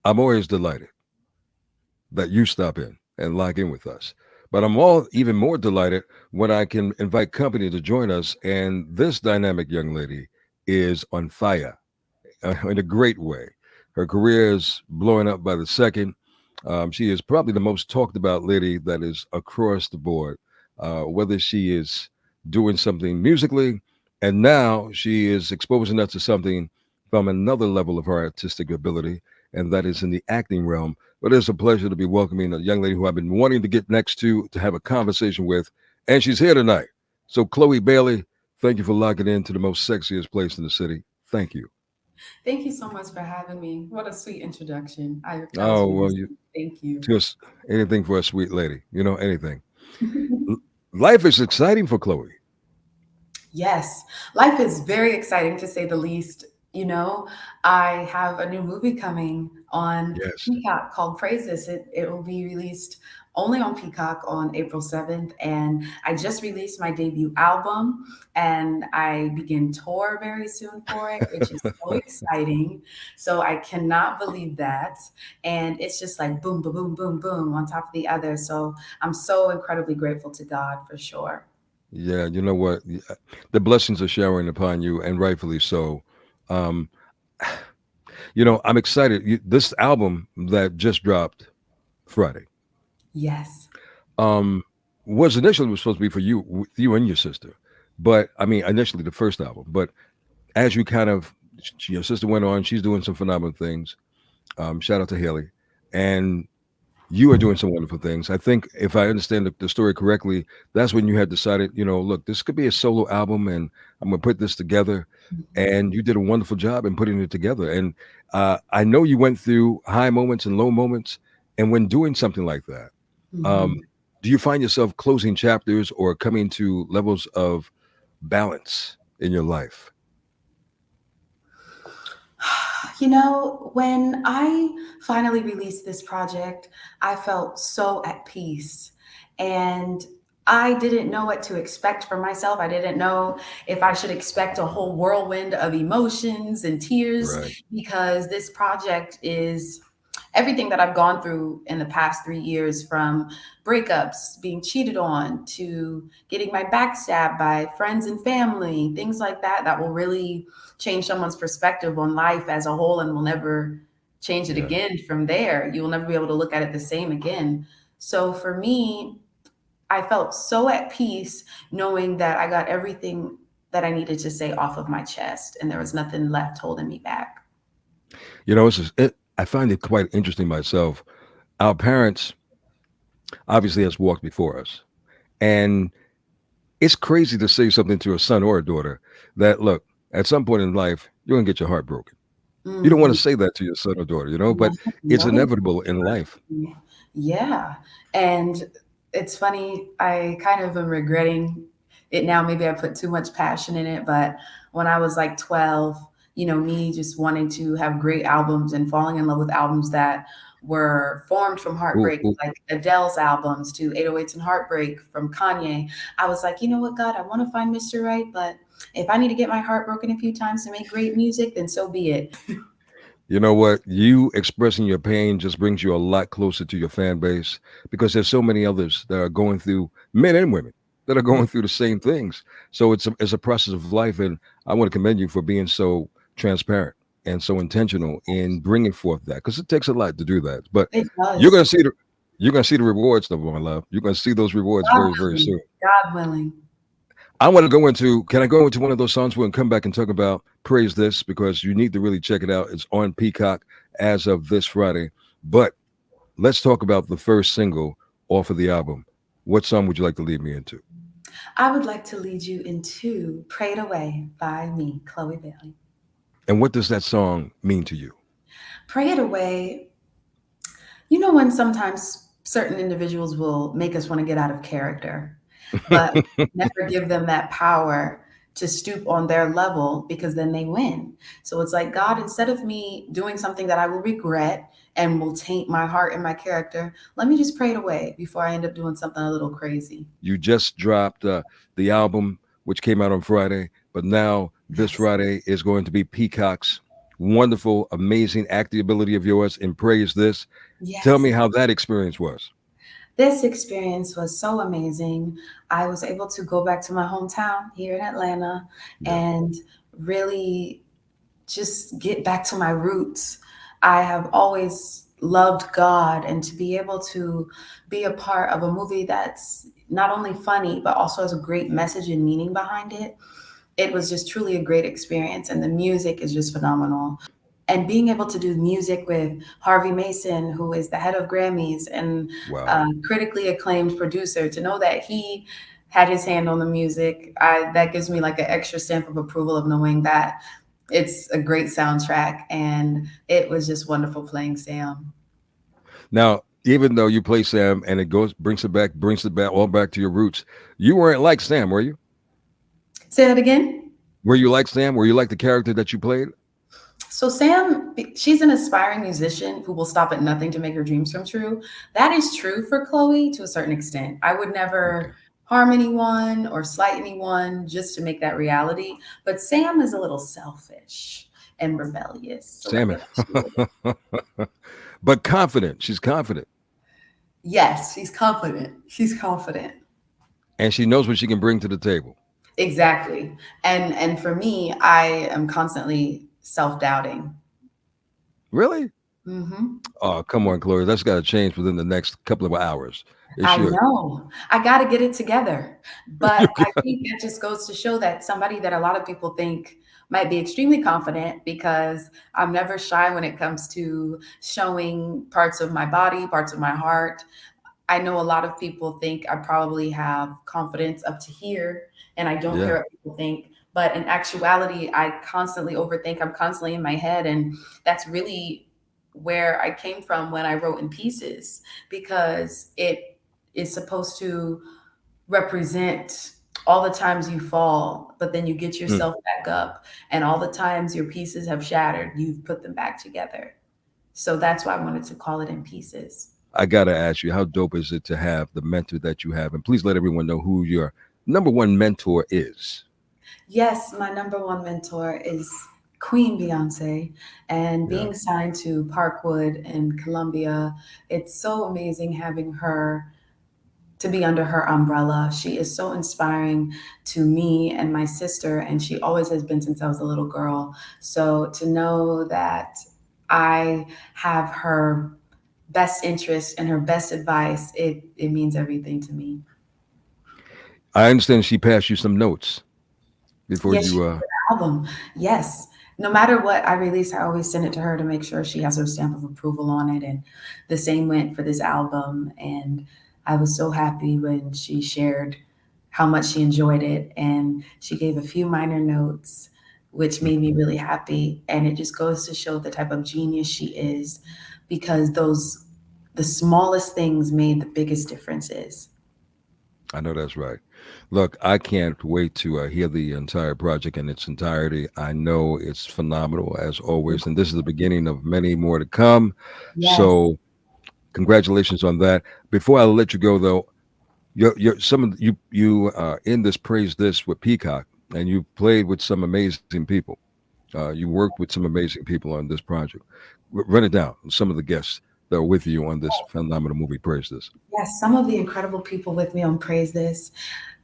I'm always delighted that you stop in and log in with us. But I'm all even more delighted when I can invite company to join us. And this dynamic young lady is on fire in a great way. Her career is blowing up by the second. She is probably the most talked about lady that is across the board, whether she is doing something musically, and now she is exposing us to something from another level of her artistic ability, and that is in the acting realm. But it's a pleasure to be welcoming a young lady who I've been wanting to get next to have a conversation with, and she's here tonight. So, Chloe Bailey, thank you for locking in to the most sexiest place in the city. Thank you. Thank you so much for having me. What a sweet introduction. That was Oh, really well, you sweet. Thank you. just anything for a sweet lady, anything. L- Life is exciting for Chloe. Yes, life is very exciting to say the least. You know, I have a new movie coming on Yes. Peacock called Praise This. It will be released only on Peacock on April 7th. And I just released my debut album and I begin tour very soon for it, which is so exciting. So I cannot believe that. And it's just like boom, boom, boom, boom, boom on top of the other. So I'm so incredibly grateful to God for sure. Yeah, you know what? The blessings are showering upon you, and rightfully so. Um, I'm excited. This album that just dropped Friday Yes. um, was supposed to be for you, with you and your sister. But I mean, initially the first album. But as you kind of, your sister went on, she's doing some phenomenal things. Shout out to Haley, and you are doing some wonderful things. I think if I understand the story correctly, that's when you had decided, look, this could be a solo album, and I'm going to put this together. And you did a wonderful job in putting it together. And I know you went through high moments and low moments. And when doing something like that, um, Mhm. do you find yourself closing chapters or coming to levels of balance in your life? When I finally released this project, I felt so at peace. And I didn't know what to expect from myself. I didn't know if I should expect a whole whirlwind of emotions and tears Right. because this project is everything that I've gone through in the past 3 years, from breakups, being cheated on, to getting my back stabbed by friends and family, things like that, that will really change someone's perspective on life as a whole and will never change it Yeah. again from there. You will never be able to look at it the same again. So for me, I felt so at peace knowing that I got everything that I needed to say off of my chest and there was nothing left holding me back. I find it quite interesting myself. Our parents obviously has walked before us. And it's crazy to say something to a son or a daughter that, look, at some point in life, you're going to get your heart broken. You don't want Mhm. to say that to your son or daughter, No, but it's nobody inevitable in life. Yeah. And it's funny, I kind of am regretting it now. Maybe I put too much passion in it, but when I was like 12, me just wanting to have great albums and falling in love with albums that were formed from Ooh, heartbreak, ooh. like Adele's albums to 808s and Heartbreak from Kanye. I was like, you know what, God, I want to find Mr. Right, but if I need to get my heart broken a few times to make great music, then so be it. You know what? You expressing your pain just brings you a lot closer to your fan base because there's so many others that are going through, men and women, that are going through the same things. So it's a process of life, and I want to commend you for being so transparent and so intentional in bringing forth that because it takes a lot to do that. But It you're does. gonna see the you're gonna see the rewards, though, my love. You're gonna see those rewards God very, very willing. soon. God willing. I want to go into. Can I go into one of those songs? We're gonna come back and talk about "Praise This" because you need to really check it out. It's on Peacock as of this Friday. But let's talk about the first single off of the album. What song would you like to lead me into? I would like to lead you into Prayed Away by me, Chloe Bailey. And what does that song mean to you? Pray It Away, when sometimes certain individuals will make us want to get out of character, but never give them that power to stoop on their level because then they win. So it's like, God, instead of me doing something that I will regret and will taint my heart and my character, let me just pray it away before I end up doing something a little crazy. You just dropped the album, which came out on Friday, but now this Yes. Friday is going to be Peacock's wonderful, amazing acting ability of yours in Praise This. Tell Yes. me how that experience was. This experience was so amazing. I was able to go back to my hometown here in Atlanta Yeah. and really just get back to my roots. I have always loved God, and to be able to be a part of a movie that's not only funny, but also has a great message and meaning behind it, it was just truly a great experience. And the music is just phenomenal. And being able to do music with Harvey Mason, who is the head of Grammys and Wow. critically acclaimed producer, to know that he had his hand on the music, that gives me like an extra stamp of approval of knowing that it's a great soundtrack. And it was just wonderful playing Sam. Now, even though you play Sam and it goes brings it back all back to your roots, you weren't like Sam, were you? Say that again. Were you like Sam? Were you like the character that you played? So Sam, she's an aspiring musician who will stop at nothing to make her dreams come true. That is true for Chloe to a certain extent. I would never Okay. harm anyone or slight anyone just to make that reality. But Sam is a little selfish and rebellious. So let Sam me is let you know. but confident. She's confident. Yes, she's confident. She's confident. And she knows what she can bring to the table. Exactly. And for me, I am constantly self-doubting. Really? Hmm. Oh, come on, Chloe. That's got to change within the next couple of hours. It I should. know. I got to get it together. But You I got- think that just goes to show that somebody that a lot of people think might be extremely confident, because I'm never shy when it comes to showing parts of my body, parts of my heart. I know a lot of people think I probably have confidence up to here and I don't care yeah. what people think. But in actuality, I constantly overthink. I'm constantly in my head. And that's really where I came from when I wrote In Pieces, because it is supposed to represent all the times you fall, but then you get Mm. yourself back up. And all the times your pieces have shattered, you've put them back together. So that's why I wanted to call it In Pieces. I got to ask you, how dope is it to have the mentor that you have? And please let everyone know who your number one mentor is. Yes, my number one mentor is Queen Beyonce, and Yeah. being signed to Parkwood in Columbia, it's so amazing having her to be under her umbrella. She is so inspiring to me and my sister, and she always has been since I was a little girl. So to know that I have her best interest and her best advice, it means everything to me. I understand she passed you some notes before Yes, you. she did an album. Yes. No matter what I release, I always send it to her to make sure she has her stamp of approval on it. And the same went for this album. And I was so happy when she shared how much she enjoyed it. And she gave a few minor notes, which made me really happy. And it just goes to show the type of genius she is, because the smallest things made the biggest differences. I know that's right. Look, I can't wait to hear the entire project in its entirety. I know it's phenomenal as always, and this is the beginning of many more to come. Yes. So, congratulations on that. Before I let you go, though, you're some of you in this Praise This with Peacock, and you played with some amazing people. You worked with some amazing people on this project. Run it down. Some of the guests that are with you on this phenomenal movie, Praise This. Yes, some of the incredible people with me on Praise This.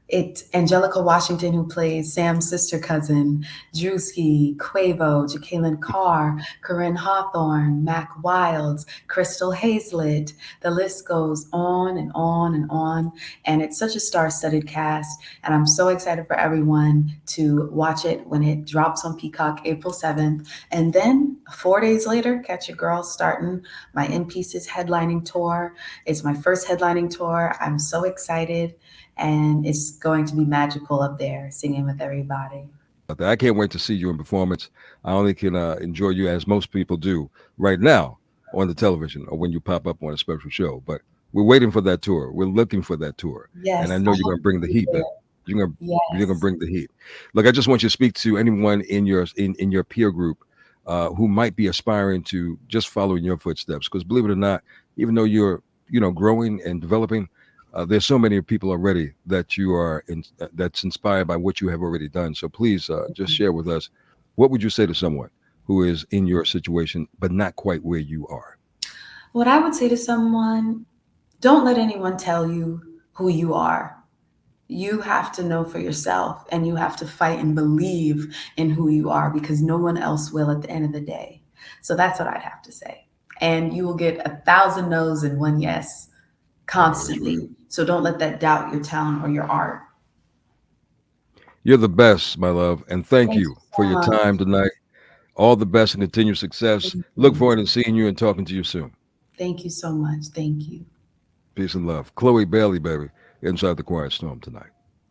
It's Angelica Washington, who plays Sam's sister cousin, Drewski, Quavo, Jacqueline Carr, Corinne Hawthorne, Mac Wilds, Crystal Hazlett. The list goes on and on and on. And it's such a star studded cast. And I'm so excited for everyone to watch it when it drops on Peacock April 7th. And then 4 days later, catch your girl starting my In Pieces headlining tour. It's my first headlining tour. I'm so excited, and it's going to be magical up there singing with everybody. About that. I can't wait to see you in performance. I only can enjoy you as most people do right now on the television or when you pop up on a special show. But we're waiting for that tour. We're looking for that tour, and I Yes, know I you're hope going to bring the to be heat, there. baby. You're gonna Yes, bring the heat. Look, I just want you to speak to anyone in your peer group who might be aspiring to just follow in your footsteps. Because believe it or not, even though you're growing and developing, there's so many people already that that's inspired by what you have already done. So please just share with us, what would you say to someone? who is in your situation, but not quite where you are? What I would say to someone, don't let anyone tell you who you are. You have to know for yourself and you have to fight and believe in who you are because no one else will at the end of the day. So that's what I'd have to say. And you will get 1,000 no's and one yes Oh, that's right. constantly. So don't let that doubt your talent or your art. You're the best, my love, and thank Thank you you for so your much. time tonight. All the best and continued success. Thank Look you. forward to seeing you and talking to you soon. Thank you so much. Thank you. Peace and love. Chloe Bailey, baby, inside the Quiet Storm tonight.